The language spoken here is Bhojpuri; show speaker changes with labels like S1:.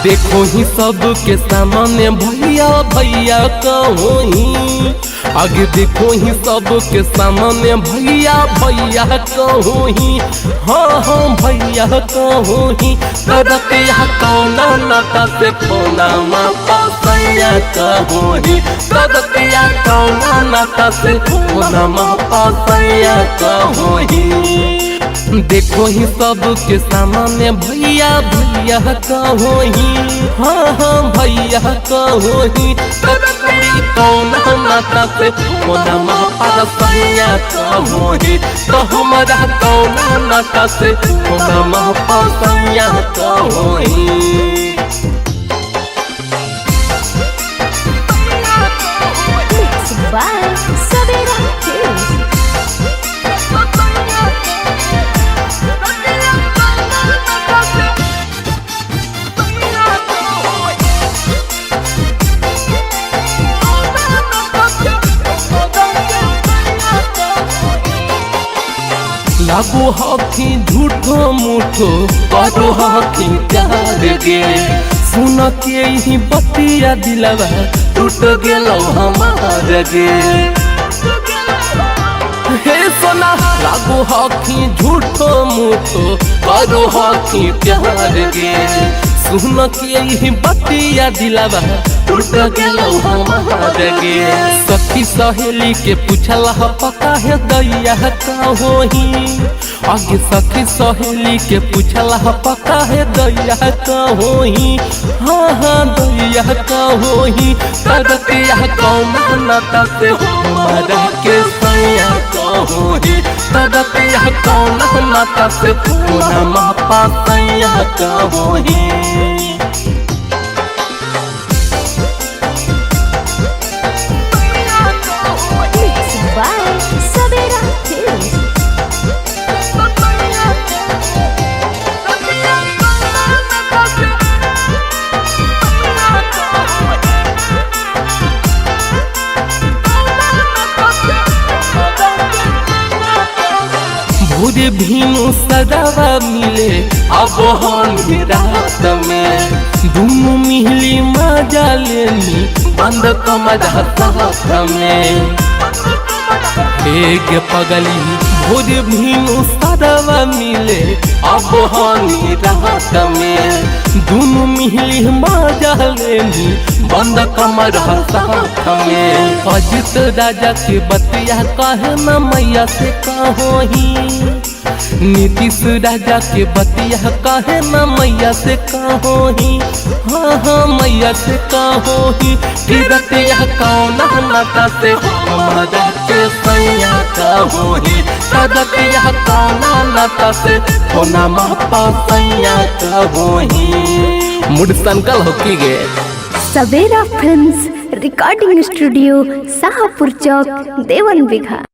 S1: देखो ही सबके सामने भैया भैया कहोही, आगे देखो ही सबके सामने भैया भैया कहोही, हाँ हाँ भैया कहोही। करतिया कौना नाता से कोना माता सैया कहोही, करतिया कौना नाता से कोना माता सैया कहोही। देखो ही सबके सामने भैया भैया कहोही, हाँ हाँ भैया कहोही। करतिया कौना नाता से कोना माता सैया कहोही, तो हमारा कौना नाता से कोना माता सैया कहोही।
S2: by Savera Films.
S1: लागो हकी झूठो मूठो करो हकी प्यार गे, सुन के ही बतिया दिलवा टूट गेलो हमार गे। हे सोना लागो हकी झूठो मूठो करो हकी प्यार गे, सुन के ही बतिया दिलवा टूट गेलो हमार गे। सखी सहेली के पूछला पता है दैया कहोही, आगे सखी सहेली के पूछला पता है दैया कहोही, हाँ हाँ दैया कहोही। करतिया कौना नाता से हमारा के सैया कहोही, करतिया कौना नाता से कोना मापा सैया कहोही।
S2: By Savera Films.
S1: भोरे भीनु सदावा मिले अब हम रात में, दोनों मिली मजा लेनी बंद कमरा साथ में। एक पगली भोरे भीनु सदावा मिले अब हम रात में, दोनों मिली मजा लेनी बंद कमरा साथ में। अजित राजा के बतिया कहे न मैया से कहोही, नीतीश राजा के बतिया कहे न मैया से कहोही, हाँ हाँ मैया से कहोही। करतिया कौना नाता से हमारा के सैया कहोही, करतिया कौना नाता से कोना मापा सैया कहोही। मूड संकल होकी गे।
S2: Savera Films Recording Studio, Sahapur Chowk, Dewan Bigha।